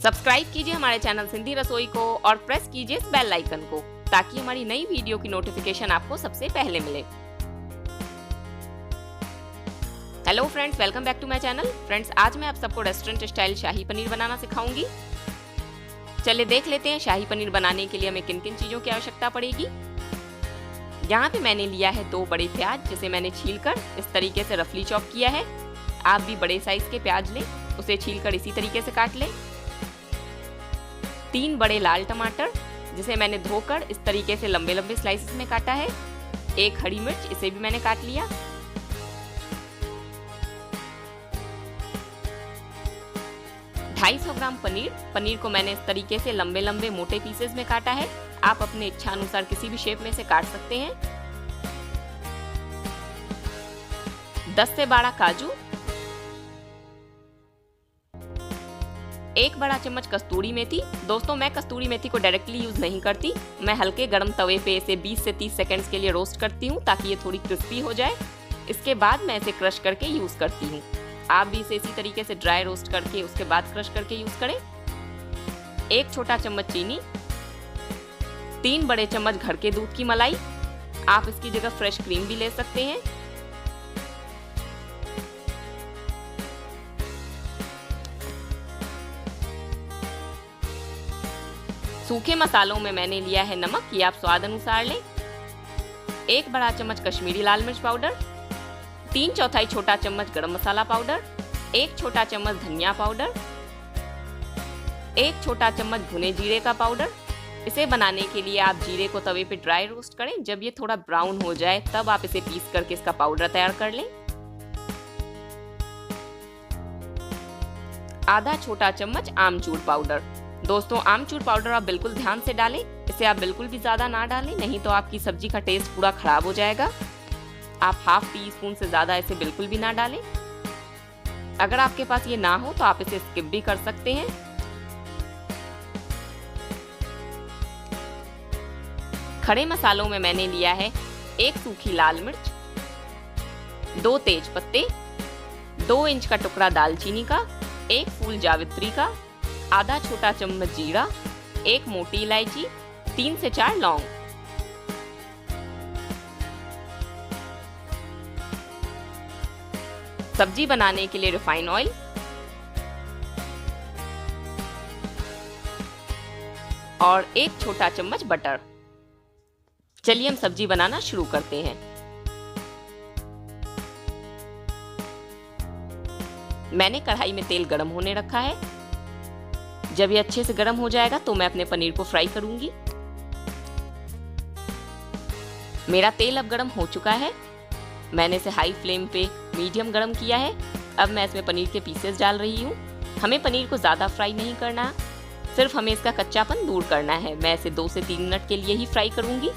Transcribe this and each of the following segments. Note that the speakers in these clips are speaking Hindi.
सब्सक्राइब कीजिए हमारे चैनल सिंधी रसोई को और प्रेस कीजिए इस बेल आइकन को ताकि हमारी नई वीडियो की नोटिफिकेशन आपको सबसे पहले मिले। Hello friends, welcome back to my channel. Friends, आज मैं आप सबको रेस्टोरेंट स्टाइल शाही पनीर बनाना सिखाऊंगी। चलिए देख लेते हैं शाही पनीर बनाने के लिए हमें किन किन चीज़ों की आवश्यकता पड़ेगी। यहाँ पे मैंने लिया है 2 बड़े प्याज, जिसे मैंने छीलकर इस तरीके से रफली चॉप किया है। आप भी बड़े साइज के प्याज लें, उसे छीलकर इसी तरीके से काट लें। 3 बड़े लाल टमाटर, जिसे मैंने धोकर इस तरीके से लंबे लंबे स्लाइसेस में काटा है। 1 हरी मिर्च, इसे भी मैंने काट लिया। 250 ग्राम पनीर को मैंने इस तरीके से लंबे लंबे मोटे पीसेस में काटा है। आप अपने इच्छा अनुसार किसी भी शेप में से काट सकते हैं। 10 से 12 काजू, 1 बड़ा चम्मच कस्तूरी मेथी। दोस्तों, मैं कस्तूरी मेथी को डायरेक्टली यूज नहीं करती, मैं हल्के गर्म तवे पे इसे 20 से 30 सेकंड्स के लिए रोस्ट करती हूँ ताकि ये थोड़ी क्रिस्पी हो जाए। इसके बाद मैं इसे क्रश करके यूज करती हूँ। आप भी इसे इसी तरीके से ड्राई रोस्ट करके उसके बाद क्रश करके यूज करें। 1 छोटा चम्मच चीनी, 3 बड़े चम्मच घर के दूध की मलाई। आप इसकी जगह फ्रेश क्रीम भी ले सकते हैं। सूखे मसालों में मैंने लिया है नमक, ये आप स्वाद अनुसार लें। 1 बड़ा चम्मच कश्मीरी लाल मिर्च पाउडर, 3/4 छोटा चम्मच गरम मसाला पाउडर, 1 छोटा चम्मच धनिया पाउडर, 1 छोटा चम्मच भुने जीरे का पाउडर। इसे बनाने के लिए आप जीरे को तवे पे ड्राई रोस्ट करें। जब ये थोड़ा ब्राउन हो जाए तब आप इसे पीस करके इसका पाउडर तैयार कर लें। आधा छोटा चम्मच आमचूर पाउडर। दोस्तों, आमचूर पाउडर आप बिल्कुल ध्यान से डालें, इसे आप बिल्कुल भी ज्यादा ना डालें, नहीं तो आपकी सब्जी का टेस्ट पूरा खराब हो जाएगा। आप ½ टीस्पून से ज्यादा इसे बिल्कुल भी ना डालें। अगर आपके पास ये ना हो तो आप इसे स्किप भी कर सकते हैं। खड़े मसालों में मैंने लिया है 1 सूखी लाल मिर्च, 2 तेज पत्ते, 2 इंच का टुकड़ा दालचीनी का, 1 फूल जावित्री का, आधा छोटा चम्मच जीरा, 1 मोटी इलायची, 3 से 4 लौंग। सब्जी बनाने के लिए रिफाइन ऑयल और 1 छोटा चम्मच बटर। चलिए हम सब्जी बनाना शुरू करते हैं। मैंने कढ़ाई में तेल गरम होने रखा है। जब ये अच्छे से गरम हो जाएगा तो मैं अपने पनीर को फ्राई करूंगी। मेरा तेल अब गरम हो चुका है। मैंने इसे हाई फ्लेम पे मीडियम गरम किया है। अब मैं इसमें पनीर के पीसेस डाल रही हूँ। हमें पनीर को ज़्यादा फ्राई नहीं करना, सिर्फ हमें इसका कच्चापन दूर करना है। मैं इसे 2 से 3 मिनट के लिए ही फ्राई करूंगी।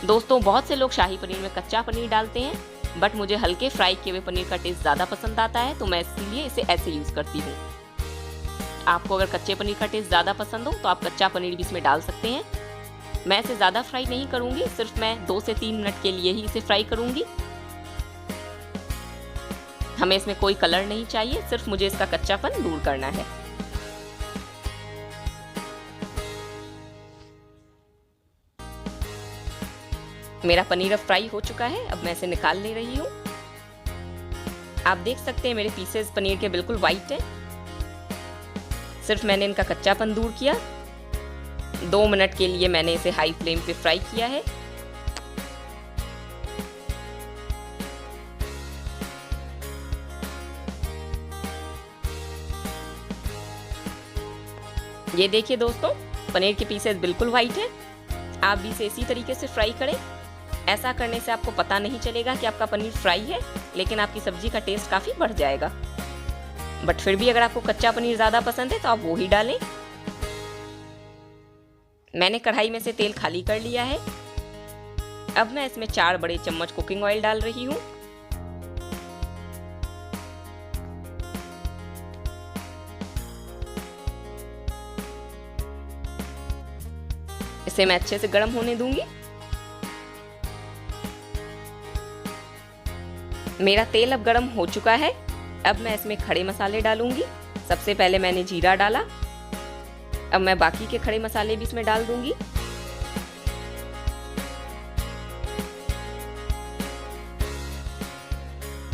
दोस्तों, बहुत से लोग शाही पनीर में कच्चा पनीर डालते हैं, बट मुझे हल्के फ्राई किए हुए पनीर का टेस्ट ज़्यादा पसंद आता है, तो मैं इसलिए इसे ऐसे यूज़ करती हूँ। आपको अगर कच्चे पनीर का टेस्ट ज़्यादा पसंद हो तो आप कच्चा पनीर भी इसमें डाल सकते हैं। मैं इसे ज़्यादा फ्राई नहीं करूँगी, सिर्फ मैं 2 से 3 मिनट के लिए ही इसे फ्राई करूँगी। हमें इसमें कोई कलर नहीं चाहिए, सिर्फ मुझे इसका कच्चापन दूर करना है। मेरा पनीर अब फ्राई हो चुका है। अब मैं इसे निकाल ले रही हूँ। आप देख सकते हैं मेरे पीसेस पनीर के बिल्कुल वाइट है। सिर्फ मैंने इनका कच्चापन दूर किया। 2 मिनट के लिए मैंने इसे हाई फ्लेम पे फ्राई किया है। ये देखिए दोस्तों, पनीर के पीसेस बिल्कुल वाइट है। आप भी इसे इसी तरीके से फ्राई करें। ऐसा करने से आपको पता नहीं चलेगा कि आपका पनीर फ्राई है, लेकिन आपकी सब्जी का टेस्ट काफी बढ़ जाएगा। बट फिर भी अगर आपको कच्चा पनीर ज्यादा पसंद है तो आप वो ही डालें। मैंने कढ़ाई में से तेल खाली कर लिया है। अब मैं इसमें 4 बड़े चम्मच कुकिंग ऑयल डाल रही हूँ। इसे मैं अच्छे से गर्म होने दूंगी। मेरा तेल अब गर्म हो चुका है। अब मैं इसमें खड़े मसाले डालूंगी। सबसे पहले मैंने जीरा डाला, अब मैं बाकी के खड़े मसाले भी इसमें डाल दूंगी।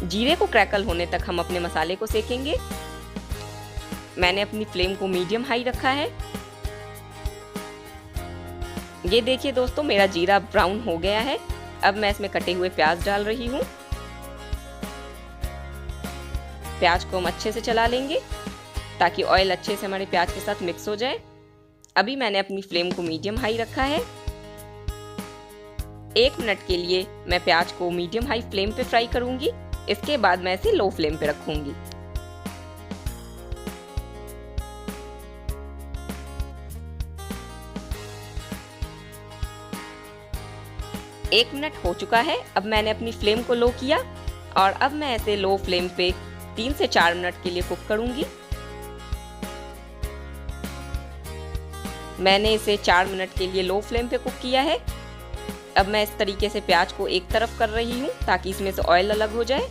जीरे को क्रैकल होने तक हम अपने मसाले को सेकेंगे। मैंने अपनी फ्लेम को मीडियम हाई रखा है। ये देखिए दोस्तों, मेरा जीरा ब्राउन हो गया है। अब मैं इसमें कटे हुए प्याज डाल रही हूँ। प्याज को हम अच्छे से चला लेंगे ताकि ऑयल अच्छे से हमारे प्याज के साथ मिक्स हो जाए। अभी मैंने अपनी फ्लेम को मीडियम हाई रखा है। 1 मिनट के लिए मैं प्याज को मीडियम हाई फ्लेम पे फ्राई करूंगी। इसके बाद मैं इसे लो फ्लेम पे रखूंगी। एक मिनट हो चुका है। अब मैंने अपनी फ्लेम को लो किया और अब मैं इसे लो फ्लेम पे 3 से 4 मिनट के लिए कुक करूंगी। मैंने इसे 4 मिनट के लिए लो फ्लेम पे कुक किया है। अब मैं इस तरीके से प्याज को एक तरफ कर रही हूँ ताकि इसमें से ऑयल अलग हो जाए।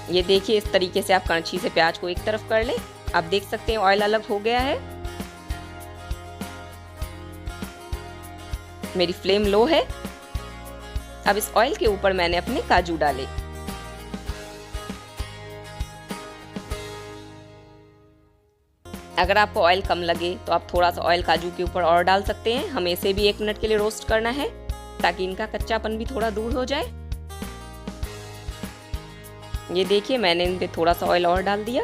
ये देखिए, इस तरीके से आप कड़छी से प्याज को एक तरफ कर लें। आप देख सकते हैं ऑयल अलग हो गया है। मेरी फ्लेम लो है। अब इस ऑयल के ऊपर मैंने अपने काजू डाले। अगर आपको ऑयल कम लगे तो आप थोड़ा सा ऑयल काजू के ऊपर और डाल सकते हैं। हमें इसे भी 1 मिनट के लिए रोस्ट करना है ताकि इनका कच्चापन भी थोड़ा दूर हो जाए। ये देखिए, मैंने इन पे थोड़ा सा ऑयल और डाल दिया।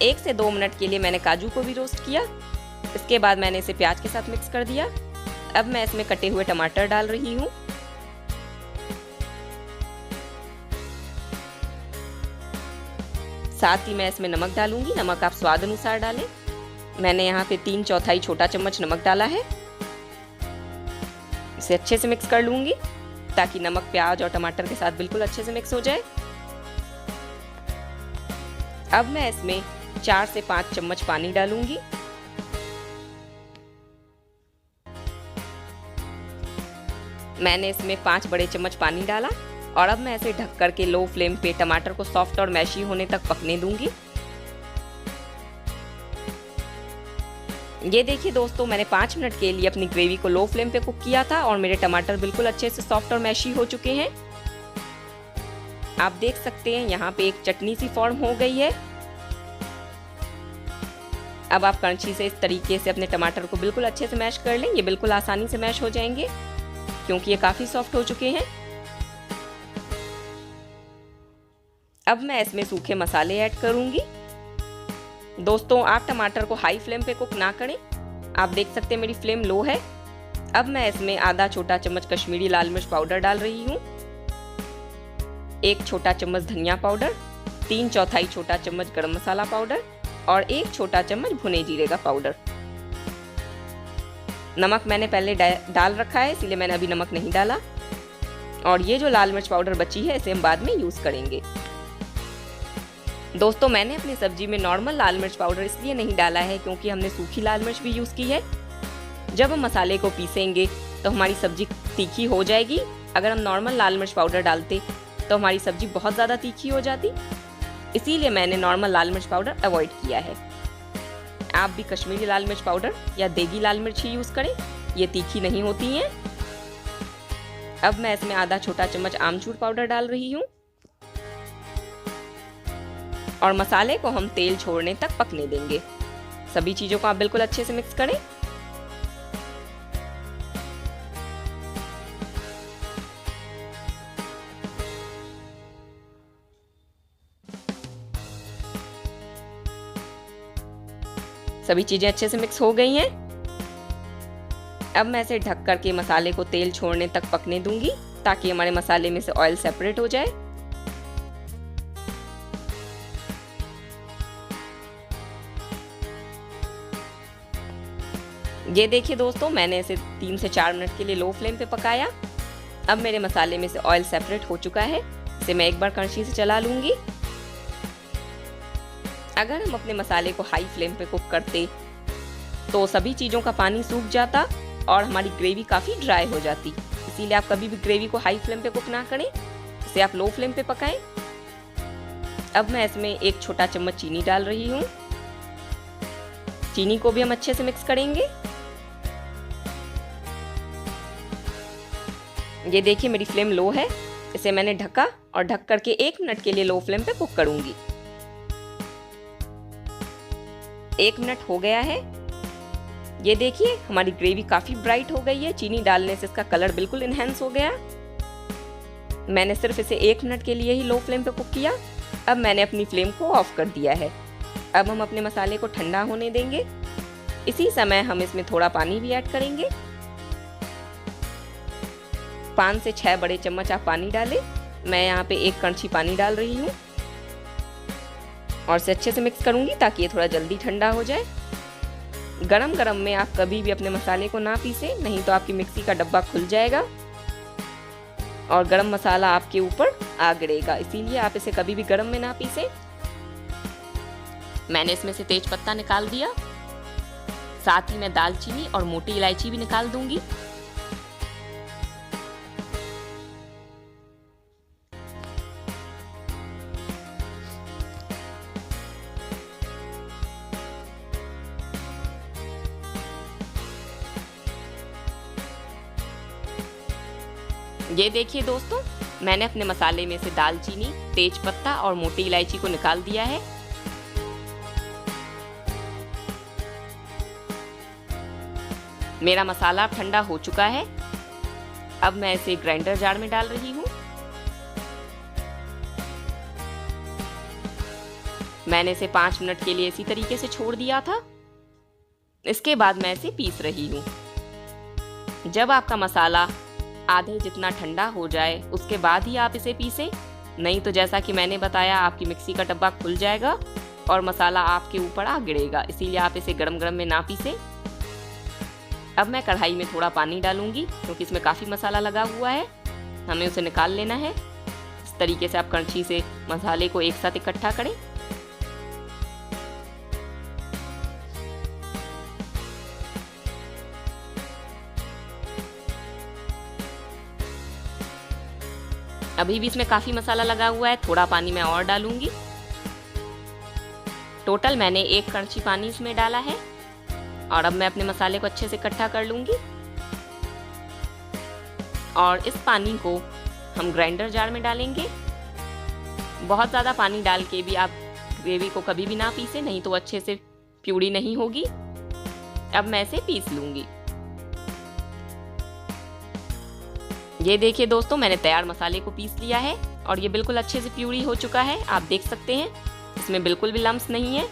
1 से 2 मिनट के लिए मैंने काजू को भी रोस्ट किया। इसके बाद मैंने इसे प्याज के साथ मिक्स कर दिया। अब मैं इसमें कटे हुए टमाटर डाल रही हूँ। साथ ही मैं इसमें नमक डालूंगी। नमक आप स्वाद अनुसार डालें। मैंने यहाँ पे 3/4 छोटा चम्मच नमक डाला है। इसे अच्छे से मिक्स कर लूंगी ताकि नमक प्याज और टमाटर के साथ बिल्कुल अच्छे से मिक्स हो जाए। अब मैं इसमें 4 से 5 चम्मच पानी डालूंगी। मैंने इसमें 5 बड़े चम्मच पानी डाला और अब मैं इसे ढक करके लो फ्लेम पे टमाटर को सॉफ्ट और मैशी होने तक पकने दूंगी। ये देखिए दोस्तों, मैंने 5 मिनट के लिए अपनी ग्रेवी को लो फ्लेम पे कुक किया था और मेरे टमाटर बिल्कुल अच्छे से सॉफ्ट और मैशी हो चुके हैं। आप देख सकते हैं यहाँ पे एक चटनी सी फॉर्म हो गई है। अब आप कड़छी से इस तरीके से अपने टमाटर को बिल्कुल अच्छे से मैश कर लें। ये बिल्कुल आसानी से मैश हो जाएंगे क्योंकि ये काफी सॉफ्ट हो चुके हैं। अब मैं इसमें सूखे मसाले ऐड करूंगी। दोस्तों, आप टमाटर को हाई फ्लेम पे कुक ना करें। आप देख सकते हैं मेरी फ्लेम लो है। अब मैं इसमें आधा छोटा चम्मच कश्मीरी लाल मिर्च पाउडर डाल रही हूँ, 1 छोटा चम्मच धनिया पाउडर, 3/4 छोटा चम्मच गरम मसाला पाउडर और 1 छोटा चम्मच भुने जीरे का पाउडर। नमक मैंने पहले डाल रखा है, इसलिए मैंने अभी नमक नहीं डाला। और ये जो लाल मिर्च पाउडर बची है इसे हम बाद में यूज करेंगे। दोस्तों, मैंने अपनी सब्जी में नॉर्मल लाल मिर्च पाउडर इसलिए नहीं डाला है क्योंकि हमने सूखी लाल मिर्च भी यूज की है। जब हम मसाले को पीसेंगे तो हमारी सब्जी तीखी हो जाएगी। अगर हम नॉर्मल लाल मिर्च पाउडर डालते तो हमारी सब्जी बहुत ज़्यादा तीखी हो जाती। इसीलिए मैंने नॉर्मल लाल मिर्च पाउडर अवॉइड किया है। आप भी कश्मीरी लाल मिर्च पाउडर या देगी लाल मिर्च ही यूज करें, ये तीखी नहीं होती हैं। अब मैं इसमें आधा छोटा चम्मच आमचूर पाउडर डाल रही हूँ और मसाले को हम तेल छोड़ने तक पकने देंगे। सभी चीजों को आप बिल्कुल अच्छे से मिक्स करें। सभी चीजें अच्छे से मिक्स हो गई हैं। अब मैं इसे ढक करके मसाले को तेल छोड़ने तक पकने दूंगी ताकि हमारे मसाले में से ऑयल सेपरेट हो जाए। ये देखिए दोस्तों, मैंने इसे 3 से 4 मिनट के लिए लो फ्लेम पे पकाया। अब मेरे मसाले में से ऑयल सेपरेट हो चुका है। इसे मैं एक बार कड़छी से चला लूंगी। अगर हम अपने मसाले को हाई फ्लेम पे कुक करते तो सभी चीज़ों का पानी सूख जाता और हमारी ग्रेवी काफ़ी ड्राई हो जाती। इसीलिए आप कभी भी ग्रेवी को हाई फ्लेम पे कुक ना करें, इसे आप लो फ्लेम पे पकाएं। अब मैं इसमें एक छोटा चम्मच चीनी डाल रही हूँ। चीनी को भी हम अच्छे से मिक्स करेंगे। ये देखिए मेरी फ्लेम लो है, इसे मैंने ढका और ढक करके 1 मिनट के लिए लो फ्लेम पे कुक करूंगी। 1 मिनट हो गया है। ये देखिए हमारी ग्रेवी काफी ब्राइट हो गई है। चीनी डालने से इसका कलर बिल्कुल इनहेंस हो गया। मैंने सिर्फ इसे 1 मिनट के लिए ही लो फ्लेम पे कुक किया। अब मैंने अपनी फ्लेम को ऑफ कर दिया है। अब हम अपने मसाले को ठंडा होने देंगे। इसी समय हम इसमें थोड़ा पानी भी ऐड करेंगे। 5 से 6 बड़े चम्मच आप पानी डालें। मैं यहाँ पे 1 कड़छी पानी डाल रही हूँ और इसे अच्छे से मिक्स करूंगी ताकि ये थोड़ा जल्दी ठंडा हो जाए। गरम गरम में आप कभी भी अपने मसाले को ना पीसें, नहीं तो आपकी मिक्सी का डब्बा खुल जाएगा और गरम मसाला आपके ऊपर आ गिरेगा। इसीलिए आप इसे कभी भी गरम में ना पीसें। मैंने इसमें से तेज पत्ता निकाल दिया, साथ ही मैं दालचीनी और मोटी इलायची भी निकाल दूंगी। ये देखिए दोस्तों, मैंने अपने मसाले में से दालचीनी, तेज पत्ता और मोटी इलायची को निकाल दिया है। मेरा मसाला ठंडा हो चुका है। अब मैं इसे ग्राइंडर जार में डाल रही हूँ। मैंने इसे 5 मिनट के लिए इसी तरीके से छोड़ दिया था। इसके बाद मैं इसे पीस रही हूँ। जब आपका मसाला आधे जितना ठंडा हो जाए उसके बाद ही आप इसे पीसें, नहीं तो जैसा कि मैंने बताया आपकी मिक्सी का डब्बा खुल जाएगा और मसाला आपके ऊपर आ गिरेगा। इसीलिए आप इसे गरम गरम में ना पीसें। अब मैं कढ़ाई में थोड़ा पानी डालूंगी क्योंकि इसमें काफ़ी मसाला लगा हुआ है, हमें उसे निकाल लेना है। इस तरीके से आप कड़छी से मसाले को एक साथ इकट्ठा करें। अभी भी इसमें काफ़ी मसाला लगा हुआ है, थोड़ा पानी मैं और डालूंगी। टोटल मैंने 1 कड़छी पानी इसमें डाला है और अब मैं अपने मसाले को अच्छे से इकट्ठा कर लूंगी। और इस पानी को हम ग्राइंडर जार में डालेंगे। बहुत ज़्यादा पानी डाल के भी आप ग्रेवी को कभी भी ना पीसें, नहीं तो अच्छे से प्यूरी नहीं होगी। अब मैं इसे पीस लूंगी। ये देखिए दोस्तों, मैंने तैयार मसाले को पीस लिया है और ये बिल्कुल अच्छे से प्यूरी हो चुका है। आप देख सकते हैं इसमें बिल्कुल भी लम्स नहीं है।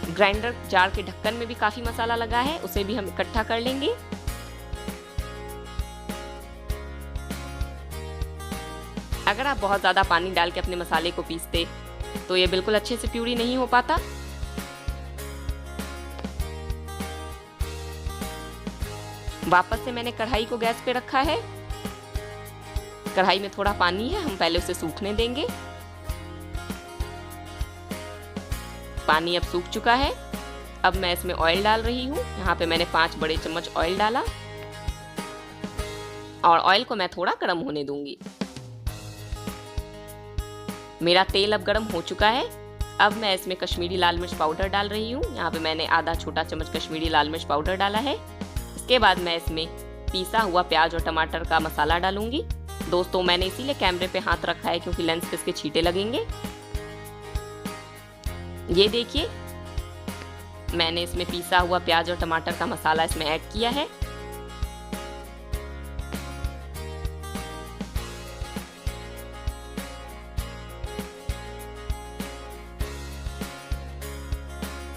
ग्राइंडर जार के ढक्कन में भी काफी मसाला लगा है, उसे भी हम इकट्ठा कर लेंगे। अगर आप बहुत ज्यादा पानी डाल के अपने मसाले को पीसते तो ये बिल्कुल अच्छे से प्यूरी नहीं हो पाता। वापस से मैंने कढ़ाई को गैस पे रखा है। कढ़ाई में थोड़ा पानी है, हम पहले उसे सूखने देंगे। पानी अब सूख चुका है। अब मैं इसमें ऑयल डाल रही हूँ। यहाँ पे मैंने 5 बड़े चम्मच ऑयल डाला और ऑयल को मैं थोड़ा गर्म होने दूंगी। मेरा तेल अब गर्म हो चुका है। अब मैं इसमें कश्मीरी लाल मिर्च पाउडर डाल रही हूँ। यहाँ पे मैंने आधा छोटा चम्मच कश्मीरी लाल मिर्च पाउडर डाला है। इसके बाद मैं इसमें पीसा हुआ प्याज और टमाटर का मसाला डालूंगी। दोस्तों, मैंने इसीलिए कैमरे पे हाथ रखा है क्योंकि लेंस पे इसके छींटे लगेंगे। ये देखिए, मैंने इसमें पीसा हुआ प्याज और टमाटर का मसाला इसमें ऐड किया है।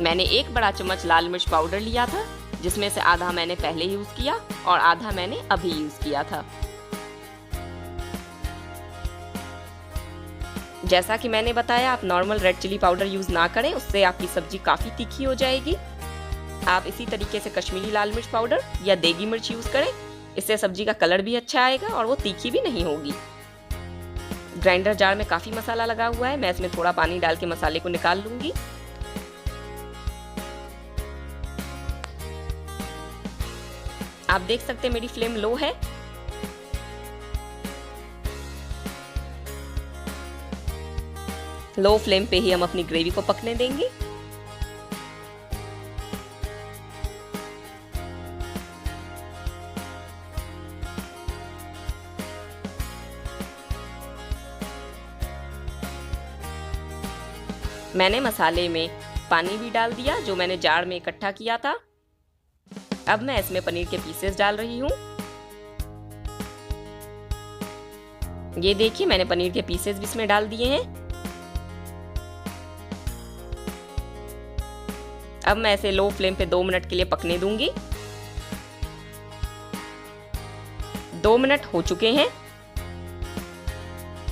मैंने 1 बड़ा चम्मच लाल मिर्च पाउडर लिया था, जिसमें से आधा मैंने पहले यूज किया और आधा मैंने अभी यूज किया था। जैसा कि मैंने बताया, आप normal red chilli powder use ना करें, उससे आपकी सब्जी काफी तीखी हो जाएगी। आप इसी तरीके से कश्मीरी लाल मिर्च पाउडर या देगी मिर्च यूज करें, इससे सब्जी का कलर भी अच्छा आएगा और वो तीखी भी नहीं होगी। ग्राइंडर जार में काफी मसाला लगा हुआ है, मैं इसमें थोड़ा पानी डाल के मसाले को निकाल लूंगी। आप देख सकते हैं मेरी फ्लेम लो है। लो फ्लेम पे ही हम अपनी ग्रेवी को पकने देंगे। मैंने मसाले में पानी भी डाल दिया जो मैंने जार में इकट्ठा किया था। अब मैं इसमें पनीर के पीसेस डाल रही हूँ। ये देखिए मैंने पनीर के पीसेस भी इसमें डाल दिए हैं। अब मैं इसे लो फ्लेम पे 2 मिनट के लिए पकने दूंगी। 2 मिनट हो चुके हैं।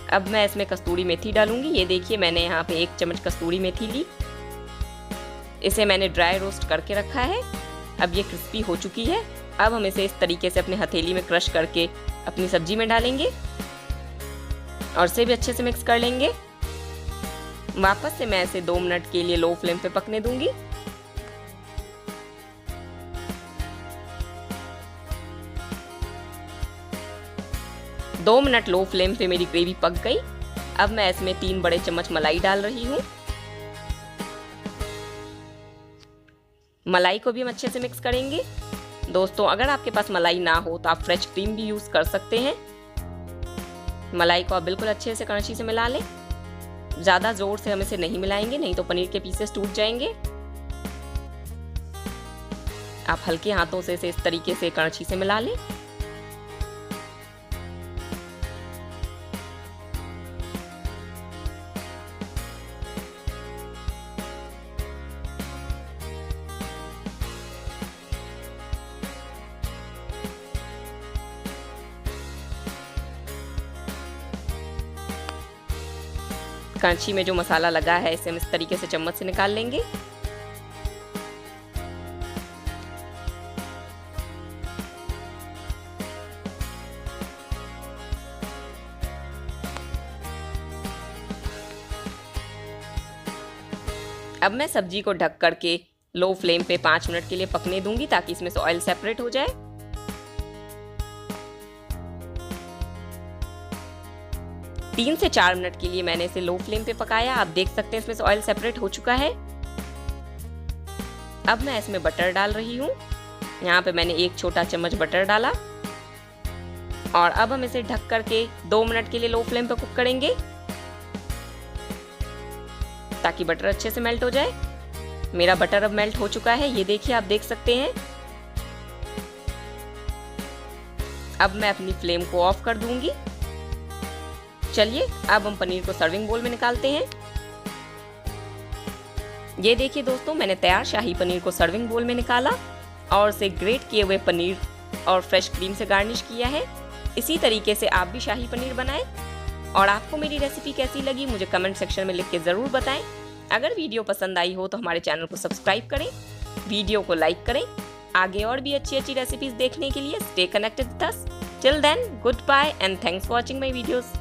अब मैं इसमें कस्तूरी मेथी डालूंगी। ये देखिए मैंने यहाँ पे 1 चम्मच कस्तूरी मेथी ली। इसे मैंने ड्राई रोस्ट करके रखा है। अब ये क्रिस्पी हो चुकी है। अब हम इसे इस तरीके से अपने हथेली में क्रश करके अपनी सब्जी में डालेंगे और इसे भी अच्छे से मिक्स कर लेंगे। वापस से मैं इसे 2 मिनट के लिए लो फ्लेम पे पकने दूंगी। दो मिनट लो फ्लेम पे मेरी ग्रेवी पक गई। अब मैं इसमें 3 बड़े चम्मच मलाई डाल रही हूँ। मलाई को भी हम अच्छे से मिक्स करेंगे। दोस्तों अगर आपके पास मलाई ना हो तो आप फ्रेश क्रीम भी यूज कर सकते हैं। मलाई को आप बिल्कुल अच्छे से कड़छी से मिला लें। ज्यादा जोर से हम इसे नहीं मिलाएंगे, नहीं तो पनीर के पीसेस टूट जाएंगे। आप हल्के हाथों से इसे इस तरीके से कड़छी से मिला लें। कड़छी में जो मसाला लगा है इसे हम इस तरीके से चम्मच से निकाल लेंगे। अब मैं सब्जी को ढक करके लो फ्लेम पे 5 मिनट के लिए पकने दूंगी ताकि इसमें से ऑयल सेपरेट हो जाए। 3 से 4 मिनट के लिए मैंने इसे लो फ्लेम पे पकाया। आप देख सकते हैं इसमें से ऑयल सेपरेट हो चुका है। अब मैं इसमें बटर डाल रही हूँ। यहाँ पे मैंने 1 छोटा चम्मच बटर डाला और अब हम इसे ढक करके 2 मिनट के लिए लो फ्लेम पे कुक करेंगे ताकि बटर अच्छे से मेल्ट हो जाए। मेरा बटर अब मेल्ट हो चुका है, ये देखिए आप देख सकते हैं। अब मैं अपनी फ्लेम को ऑफ कर दूंगी। चलिए अब हम पनीर को सर्विंग बोल में निकालते हैं। ये देखिए दोस्तों मैंने तैयार शाही पनीर को सर्विंग बोल में निकाला और उसे ग्रेट किए हुए पनीर और फ्रेश क्रीम से गार्निश किया है। इसी तरीके से आप भी शाही पनीर बनाएं। और आपको मेरी रेसिपी कैसी लगी मुझे कमेंट सेक्शन में लिख के ज़रूर बताएं। अगर वीडियो पसंद आई हो तो हमारे चैनल को सब्सक्राइब करें, वीडियो को लाइक करें। आगे और भी अच्छी अच्छी रेसिपीज देखने के लिए stay connected with us. Till then goodbye and thanks for watching my videos.